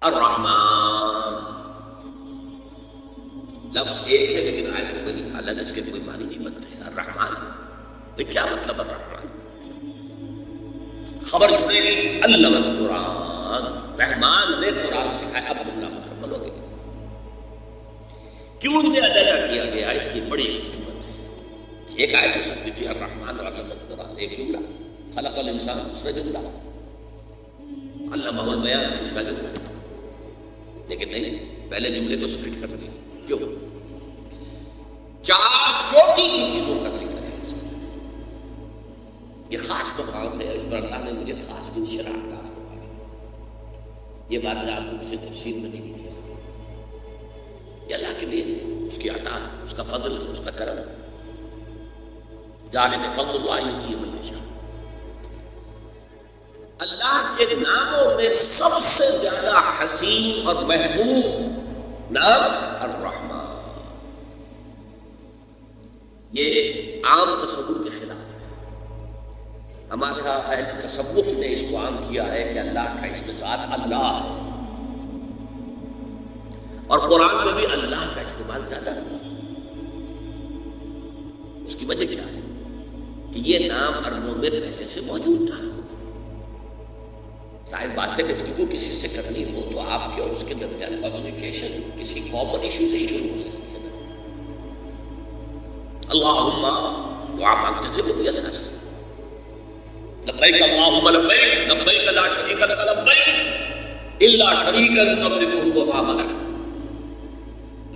الرحمن لفظ ایک ہے لیکن آیت ہو گئی حالانکہ اس کے کوئی معنی نہیں بنتے. الرحمن کیا مطلب الرحمن؟ خبر جڑے گی علم القرآن، رحمان نے قرآن سکھایا. اب جملہ مکمل ہو گئی. کیوں انہیں علیحدہ کیا گیا؟ اس کی بڑی حکمت ہے. ایک آیت اس میں تھی الرحمن علم القرآن، ایک جملہ خلق الانسان، دوسرا جملہ علمہ البیان، تیسرا جملہ. لیکن نہیں، پہلے جملے کو سپلٹ کر دیا. کیوں؟ چار چوٹی کی چیزوں کا ذکر ہے اس میں. یہ خاص مقام ہے، اس پر اللہ نے مجھے خاص کی شرح عطا فرمائی. یہ بات میں آپ کو کسی تفسیر میں نہیں مل سکتی. یہ اللہ کے دین ہے، اس کی عطا ہے، اس کا فضل ہے، اس کا کرم ہے. جانب فضل اللہ یؤتی من یشاء. اللہ کے ناموں میں سب سے زیادہ حسین اور محبوب نام الرحمن. یہ عام تصور کے خلاف ہے. ہمارے ہاں اہل تصوف نے اس کو عام کیا ہے کہ اللہ کا اسم ذات اللہ ہے، اور قرآن میں بھی اللہ کا استعمال زیادہ ہے. اس کی وجہ کیا ہے؟ کہ یہ نام عربوں میں پہلے سے موجود تھا. ظاہر بات ہے کہ گفتگو کسی سے کرنی ہو تو آپ کے اور اس کے درمیان کمیونیکیشن کسی کامن ایشو سے ہی شروع ہو سکتی ہے. اللہم دعا مانگتے تھے وہ اللہ سے، لبیک اللہم لبیک لبیک لا شریک لک لبیک الا شریکا تملکہ وما ملک.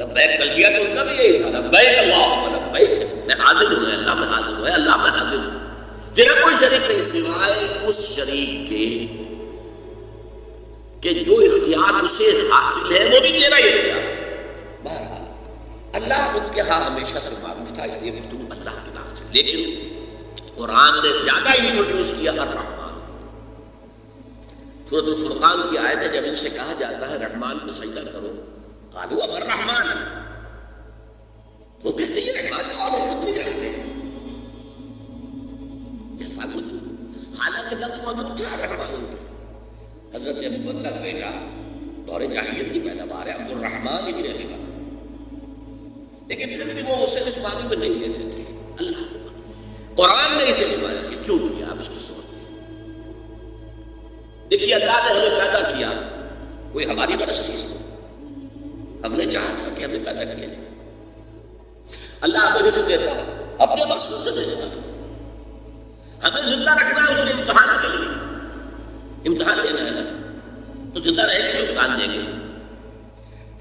لبیک تلبیہ تو ان کا بھی یہی تھا، لبیک اللہم لبیک، میں حاضر ہوں، اللہ میں حاضر ہوں، اللہ میں حاضر ہوں. تیرا کوئی شریک نہیں سوائے اس شریک کے کہ جو اختیار اسے حاصل ہے وہ بھی تیرا ہی اختیار. بہرحال اللہ ان کے ہاں ہمیشہ سے معروف تھا، اس لیے گفتگو اللہ کے نام ہے. لیکن قرآن نے زیادہ انٹروڈیوس کیا الرحمن. سورۃ الفرقان کی آیت ہے، جب ان سے کہا جاتا ہے رحمان کو سجدہ کرو، قالوا اب الرحمن، وہ کہتے ہیں رحمان اور حکم نہیں کرتے ہیں. حالانکہ لفظ موجود تھا رحمان. حضرت ابوبکر کا بیٹا دور جاہلیت کی پیداوار ہے عبد الرحمن ابن ابی بکر، لیکن پھر بھی وہ اسے اس معنی میں نہیں لیتے تھے. اللہ قرآن نے اسے استعمال کیا. کیوں کیا؟ آپ اس کو سمجھیں. دیکھیے اللہ نے ہمیں پیدا کیا کوئی ہماری غرض چیز کو، ہم نے چاہا تھا کہ ہمیں پیدا کیا جائے. اللہ ہمیں رزق دیتا ہے اپنے مقصد سے دیتا ہے. ہمیں زندہ رکھنا ہے اس کے امتحان کے لیے. امتحان دینا ہے نا، تو زندہ رہنے کے امتحان دیں گے.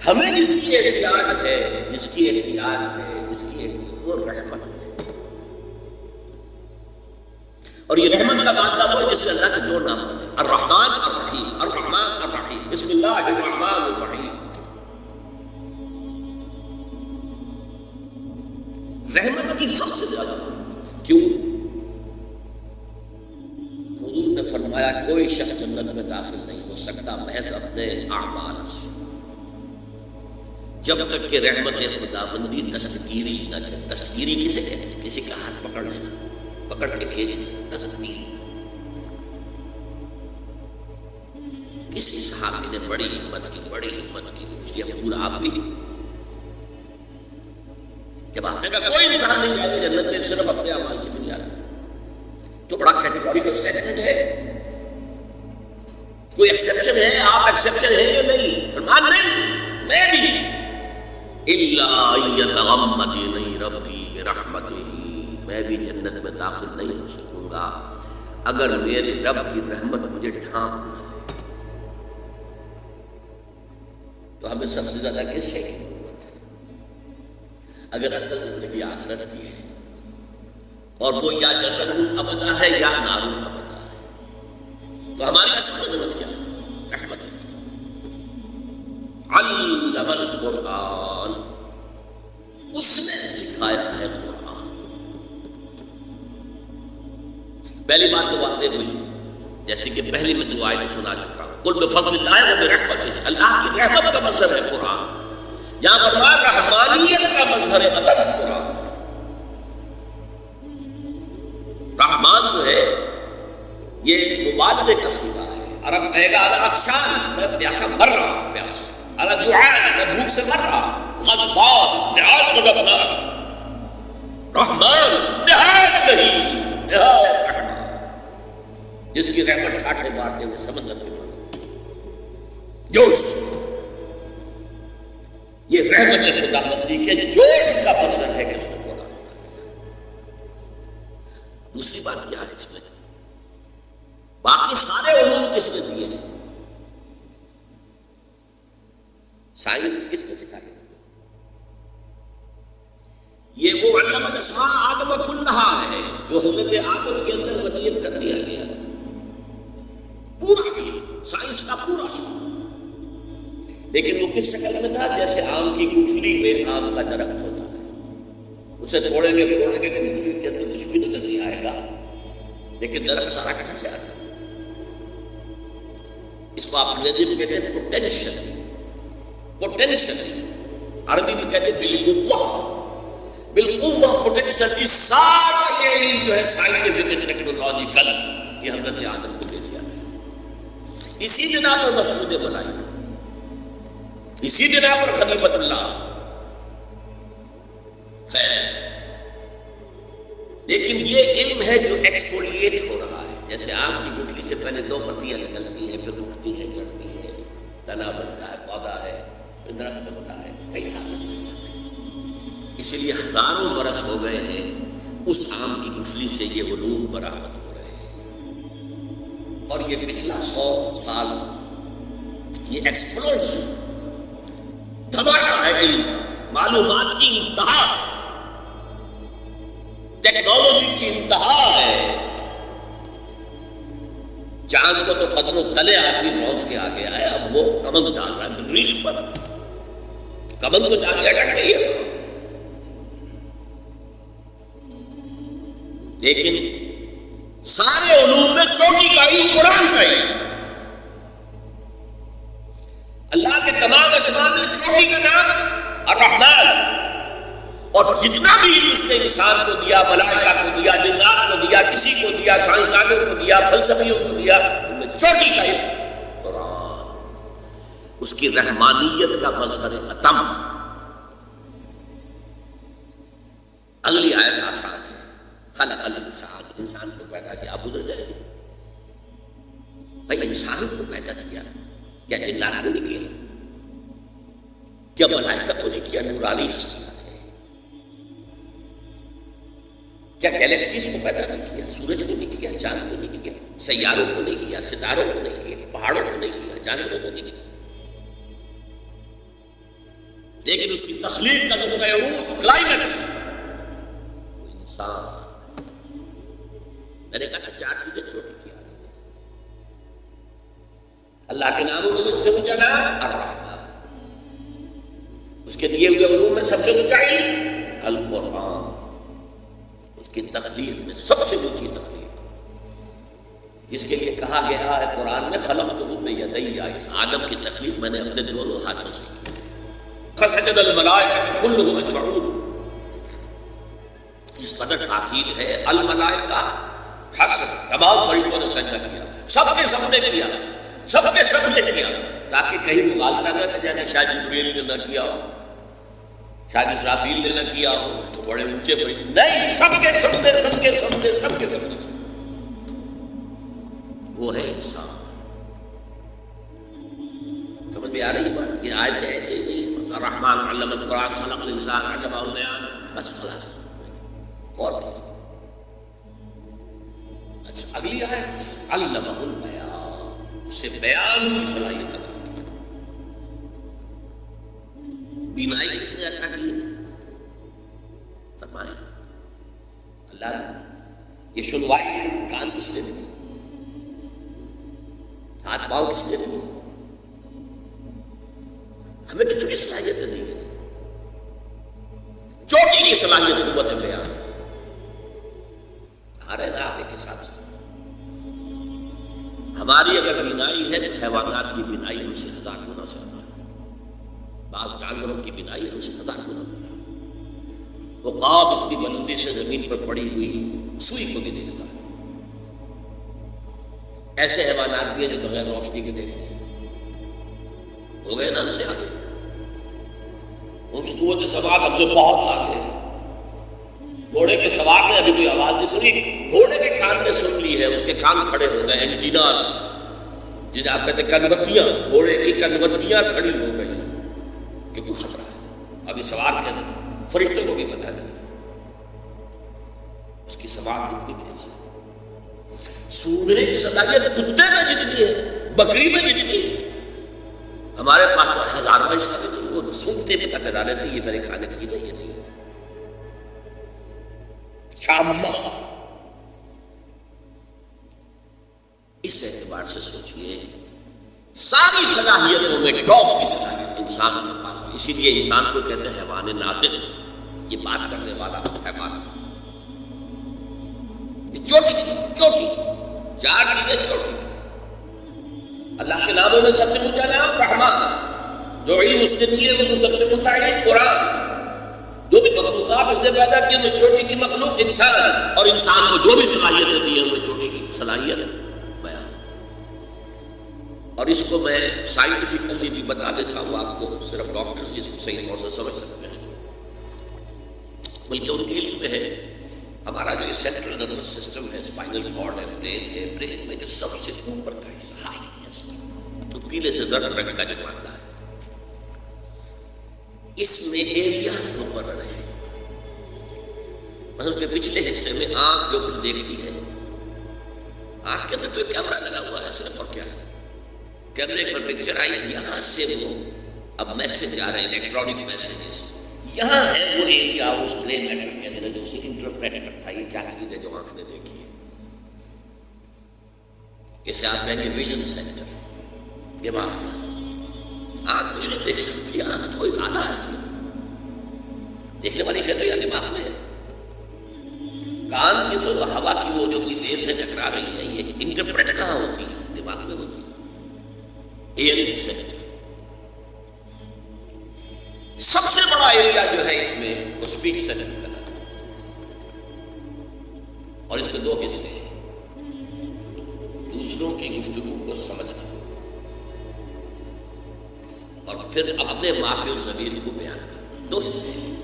ہمیں جس کی اختیار ہے، جس کی اختیار ہے، جس کی اختیار وہ رحمت ہے. اور یہ رحمت کا مادہ وہ جس سے اللہ کے دو نام بنے، الرحمن الرحیم. الرحمن الرحیم، بسم اللہ الرحمن الرحیم. رحمت کی سب سے زیادہ کیوں؟ حضور نے فرمایا کوئی شخص جنت میں داخل نہیں ہو سکتا محض اپنے اعمال سے، جب تک کہ رحمت خداوندی دستگیری نہ کرے. دستگیری کسے کہتے ہیں؟ کسی کا ہاتھ پکڑ لینا، پکڑ کے کھینچنا، دستگیری. کسی صحابی نے بڑی ہمت کی پوچھ لیا حضور آپ بھی؟ جب آپ نے کہا کوئی انسان نہیں جائے گا جنت میں صرف اپنے اعمال کی بنیاد، تو بڑا کیٹیگوریکل اسٹیٹمنٹ ہے. کوئی ایکسیپشن ہے؟ آپ ایکسیپشن ہے یا نہیں؟ فرمان نہیں، میں بھی الا یتغمدنی ربی برحمتہ، میں بھی جنت میں داخل نہیں ہو سکوں گا اگر میرے رب کی رحمت مجھے ڈھانپ نہ لے. تو ہمیں سب سے زیادہ کس شے کی ضرورت ہے؟ اگر اصل زندگی آخرت کی ہے اور وہ یا جنت ابدا ہے یا نار ابدا ہے، تو ہماری اصل ضرورت کیا ہے؟ رحمت. علم القرآن، اس نے سکھایا ہے قرآن. پہلی بات تو واضح ہوئی، جیسے کہ پہلی میں دو آیتیں سنا چکا ہوں. قل بفضل اللہ وبرحمتہ، اللہ کی رحمت کا مظہر ہے قرآن. یہاں فرمایا رحمانیت کا مظہر ہے ادب قرآن. رحمان جو ہے یہ مبالغے کا صیغہ ہے. عرب کہے گا انا عطشان، میں پیاسا مر رہا ہوں، پیاس، انا جوعان، میں بھوک سے مر رہا ہوں، غضبان، نہایت غضبناک، رحمان، نہایت رحیم، نہایت رحمان، جس کی رحمت ٹھاٹھے مارتے ہوئے سمندر کے پاس جوش، یہ رحمت خدا بندی کے جوش کا مظہر ہے کہ اس کو قرآن بتایا۔ دوسری بات کیا ہے اس میں؟ باقی سارے علوم کس نے دیے ہیں؟ سائنس کس نے سکھائی؟ یہ وہ علم الاسماء آدم کلھا ہے جو حضرت آدم کے اندر ودیت کر دیا گیا تھا، پورا علم، سائنس کا پورا علم۔ لیکن وہ کس شکل میں تھا؟ جیسے آم کی گٹھلی میں آم کا درخت ہوتا ہے، اسے توڑیں گے تو گٹھلی کے اندر کچھ بھی نظر نہیں آئے گا، لیکن درخت سارا کہاں سے آتا ہے؟ اس کو آپ انگریزی میں کہتے ہیں پوٹینشل، پوٹینشل عربی میں کہتے ہیں بالقوہ، بالقوہ پوٹینشل۔ اس سارا یہ علم جو ہے سائنٹیفک اینڈ ٹیکنالوجیکل، یہ حضرت آدم کو دے دیا گیا۔ اسی بنا پر مسجد بنائی، اسی بنا پر خلیفۃ اللہ، خیر، لیکن یہ علم ہے جو ایکسفولیٹ ہو رہا ہے، جیسے آم کی گٹھلی سے پہلے 2 پتیاں نکلتی ہیں، پھر اٹھتی ہیں، چڑھتی ہیں، تنا بنتا ہے، پودا ہے، پھر درخت بنتا ہے، کئی سال۔ اسی لیے ہزاروں برس ہو گئے ہیں اس آم کی گٹھلی سے یہ علوم برآمد ہو رہے ہیں، اور یہ پچھلا 100 سال یہ ایکسپلوژن، دھماکہ ہے علم کا، معلومات کی انتہا، ٹیکنالوجی کی انتہا ہے۔ چاند کو تو قدروں تلے آدمی پہنچ کے آ گیا ہے، اب وہ کمند جان رہا ہے مریخ پر، کمند کو جان کے اٹک گئی ہے، لیکن سارے علوم میں چوٹی کا علم قرآن کا علم۔ اللہ کے تمام اسماء میں چوٹی کا نام الرحمن، اور جتنا بھی اس نے انسان کو دیا، ملائکہ کو دیا، جنات کو دیا، کسی کو دیا، سائنسدانوں کو دیا، فلسفیوں کو دیا، ان میں چوٹی کا علم قرآن، اس کی رحمانیت کا مظہر اتم۔ اگلی آیت آسان ہے، خلق الانسان، انسان کو پیدا کیا، اب ادھر جائے گی بھائی، انسان کو پیدا کیا، کیا جنات کو نہیں کیا؟ کیا ملائکہ کو نہیں کیا؟ نورانی ہستیاں ہیں، کیا گیلیکسیز کو پیدا نہیں کیا؟ سورج کو نہیں کیا؟ چاند کو نہیں کیا؟ سیاروں کو نہیں کیا؟ ستاروں کو نہیں کیا؟ پہاڑوں کو نہیں کیا؟ جانوروں کو نہیں کیا؟ لیکن اس کی تخلیق کا نقطۂ عروج، کلائمیکس، وہ انسان۔ میں نے کہا تھا 4 چیزیں چھوٹی کیا رہی ہیں۔ اللہ کے ناموں میں سب سے اونچا نام الرحمن، اس کے دیے ہوئے علوم میں سب سے اونچا علم القرآن، اس کی تخلیق میں سب سے اونچی تخلیق، جس کے لیے کہا گیا ہے قرآن میں خلقتہ بیدی، اس آدم کی تخلیق میں نے اپنے دونوں ہاتھوں سے کی۔ فسجد الملائکۃ کلھم اجمعون، اس قدر تاکید ہے، الملائکہ حسر، تمام فرشتوں نے سجدہ کیا، سب کے سب نے کیا، سب کے سب نے کیا، تاکہ کہیں مغالطہ نہ رہ جائے، شاید جبریل نے نہ کیا ہو، شاید اسرافیل نے نہ کیا ہو، تو بڑے اونچے فرشتے، نہیں، سب کے سب نے، سب کے سب نے، سب کے سب نے، وہ ہے انسان۔ سمجھ میں آ رہی ہے بات؟ یہ آیت ایسے ہی نہیں، الرحمن علم القرآن خلق الانسان علمہ البیان، بس خلاص، اور کیا؟ اچھا، اگلی آیت علمہ البیان، اسے بیان کی صلاحیت عطا کی۔ بینائی کس نے عطا کی؟ فرمائیں اللہ نے۔ یہ سنوائی کان کس نے دی؟ ہاتھ پاؤں کس نے دی؟ ہمیں کتنی صلاحیتیں دی ہیں، چوٹی کی صلاحیت قوت بیان آ رہے نا آپ ایک حساب سے۔ ہماری اگر بینائی ہے تو حیوانات کی بینائی ہم سے 1000 گنا زیادہ ہے، بعض جانوروں کی بینائی ہم سے 1000 گنا، وہ قاب اتنی بلندی سے زمین پر پڑی ہوئی سوئی کو بھی دیکھتا ہے، ایسے حیوانات بھی ہیں جو بغیر روشنی کے دیکھتے ہیں، ہو گئے نا ہم سے آگے، ان کی قوت سماعت ہم سے بہت آگے ہے۔ گھوڑے کے سوار نے ابھی کوئی آواز نہیں سنی، گھوڑے کے کان نے سن لی ہے، اس کے کان کھڑے ہو گئے، اینٹیناز جنہیں آپ کہتے ہیں کنوتیاں، گھوڑے کی کنوتیاں کھڑی ہو گئی کہ کوئی خطرہ ہے۔ ابھی سوار کہتے ہیں، فرشتوں کو بھی پتہ نہیں، اس کی سماعت اتنی تیز ہے۔ سونگنے کی صلاحیت کتے میں جتنی ہے، بکری میں جتنی ہے، ہمارے پاس تو ہزاروں حصہ بھی نہیں، وہ سونگتے پہ پتہ ڈالے تھے یہ میرے کھانے کی چیز ہے، یہ نہیں ہے۔ شامہ اس اعتبار سے سوچئے ساری صلاحیتوں میں ٹاپ کی صلاحیت انسان کے پاس، اسی لیے انسان کو کہتے ہیں حیوان ناطق، یہ بات کرنے والا حیوان، یہ چوٹی کی چار چیزیں چوٹی کی۔ اللہ کے ناموں میں سب سے اونچا نام رحمان، جو علم اس کے لیے وہ سب سے اونچا علم قرآن، جو بھی مخلوقات اس نے پیدا کی ان میں چھوٹی کی مخلوق انسان ہے، اور انسان کو جو بھی صلاحیتیں دی ہیں ان میں چھوٹی کی صلاحیت بیان۔ اور اس کو میں سائنٹیفکلی بھی بتا دیتا ہوں آپ کو، صرف ڈاکٹرز اس کو صحیح طور سے سمجھ سکتے ہیں، بلکہ ان کے علم میں ہے۔ ہمارا جو سینٹرل نروس سسٹم ہے، اسپائنل کارڈ ہے، برین ہے، برین میں جو سب سے اوپر کا حصہ ہائیسٹ تو پیلے سے زرد رنگ کا جو مادہ ہے، اس میں ایریاز مقرر ہیں۔ مثلا اس کے پچھلے حصے میں آنکھ جو کچھ دیکھتی ہے، آنکھ کے اندر تو ایک کیمرہ لگا ہوا ہے صرف، اور کیا ہے، کیمرے پر پکچر آئی، یہاں سے وہ اب میسج آ رہے ہیں، الیکٹرانک میسیجز، یہاں ہے وہ ایریا اس گرے میٹر کے اندر جو اسے انٹرپریٹ کرتا ہے یہ کیا چیز ہے جو آنکھ نے دیکھی ہے۔ اسے آپ کہیں گے ویژن سینٹر، دماغ۔ آنکھ کچھ نہیں دیکھ سکتی، آنکھ تو ایک آلہ ہے، دیکھنے والی شے تو یا دماغ میں ہے۔ کان کی تو ہوا کی وہ جو کوئی ویو سے ٹکرا رہی ہے، یہ انٹرپریٹ کہاں ہوتی ہے؟ دماغ میں ہوتی ہے۔ ایئرنگ سینٹر سب سے بڑا ایریا جو ہے اس میں وہ اسپیچ سینٹر کا ہے، اور اس کے دو حصے ہیں، دوسروں کی گفتگو کو سمجھنا اور پھر اپنے معافی الضمیر کو بیان کرنا، دو حصے ہیں۔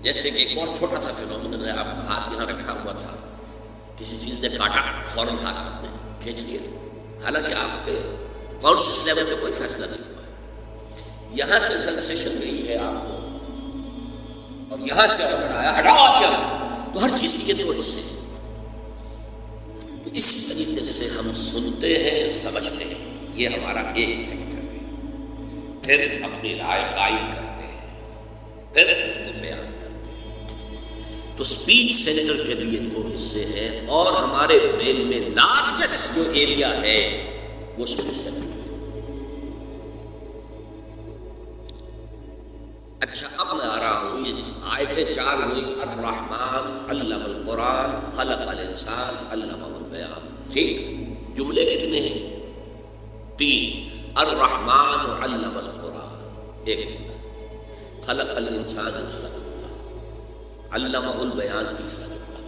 جیسے کہ ایک بہت چھوٹا سا فینومینن ہے، آپ کا ہاتھ یہاں رکھا ہوا تھا، کسی چیز نے کاٹا، فوراً ہاتھ آپ نے کھینچ لیا، حالانکہ آپ کے کانشیس لیول پہ کوئی فیصلہ نہیں ہوا، یہاں سے سینسیشن گئی ہے آپ کو اور یہاں سے آڈر آیا ہٹا کیا، تو ہر چیز کے دو حصے ہیں۔ تو اس طریقے سے ہم سنتے ہیں، سمجھتے ہیں، یہ ہمارا ایک فیکٹر ہے، پھر اپنی رائے قائم کرتے ہیں، پھر اس کو بیان کرتے ہیں۔ تو اسپیچ سینٹر کے لیے دو حصے ہیں، اور ہمارے برین میں لارجسٹ جو ایریا ہے وہ اسپیچ سینٹر ہے۔ اچھا اب میں آ رہا ہوں، یہ آیتیں چار ہوئی، الرحمن علم القرآن خلق الانسان علمہ البیان، ٹھیک؟ جملے کتنے ہیں؟ تین، الرحمن علم القرآن ایک جملہ، خلق الانسان دوسرا جملہ، علمہ البیان تیسرا جملہ۔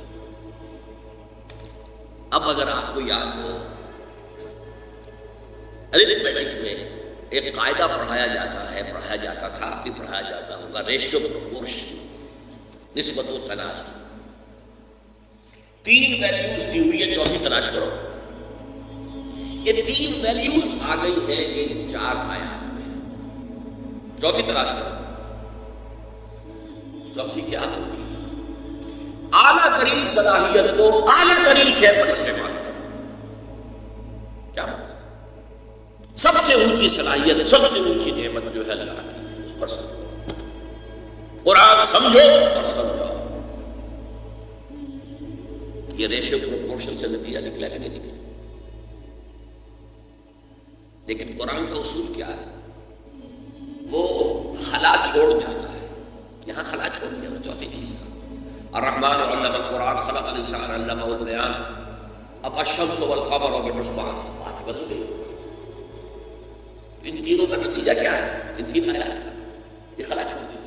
اب اگر آپ کو یاد ہو ارتھمیٹک میں ایک قاعدہ پڑھایا جاتا تھا، اب بھی پڑھایا جاتا ہوگا، ریشیو پروپورشن، نسبت و تناسب۔ تین ویلیوز دی ہوئی ہے، چوتھی تلاش کرو۔ یہ تین ویلیوز آ گئی ہے ان چار آیات میں، چوتھی تلاش کرو۔ چوتھی کیا ہوگی؟ اعلیٰ ترین صلاحیت کو اعلیٰ ترین شے پر استعمال کرو۔ کیا مطلب؟ سب سے اونچی صلاحیت، سب سے اونچی نعمت جو ہے اللہ کی، اس پر سمجھو، قرآن سمجھو اور سمجھاؤ۔ یہ ریشیو پروپورشن سے نتیجہ نکلا کہ نہیں نکلا؟ لیکن قرآن کا اصول کیا ہے؟ وہ خلا چھوڑ جاتا ہے، یہاں خلا چھوڑ دیا نا چوتھی چیز کا، الرحمن علم القرآن خلق الانسان علمہ البیان۔ اب الشمس والقمر بحسبان، بات بدل گئی۔ ان تینوں کا نتیجہ کیا ہے؟ ان تین آیات کا یہ خلا چھوڑ دیا،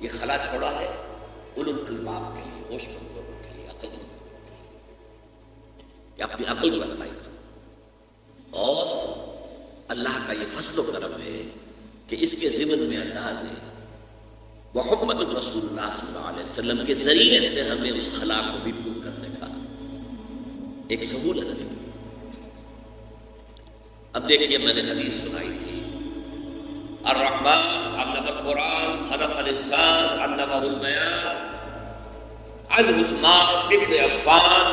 یہ خلا چھوڑا ہے اولو الالباب کے لیے، ہوش مند لوگوں کے لیے، عقل مند لوگوں کے لیے۔ کہ اپنی عقل کو اپلائی کرو. اور اللہ کا یہ فضل و کرم ہے کہ اس کے ضمن میں اللہ نے محمد رسول اللہ صلی اللہ علیہ وسلم کے ذریعے سے ہمیں اس خلا کو بھی پور کرنے کا ایک سہولت دی. اب دیکھیے میں نے حدیث سنائی تھی الرحمن علم القرآن خلق الانسان علمہ البیان عن عثمان ابن عفان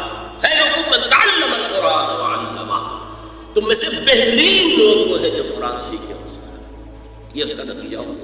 خیرکم من تعلم القرآن وعلمہ. تم میں سے بہترین لوگ وہ ہے جو قرآن سیکھے. یہ اس کا نتیجہ ہو.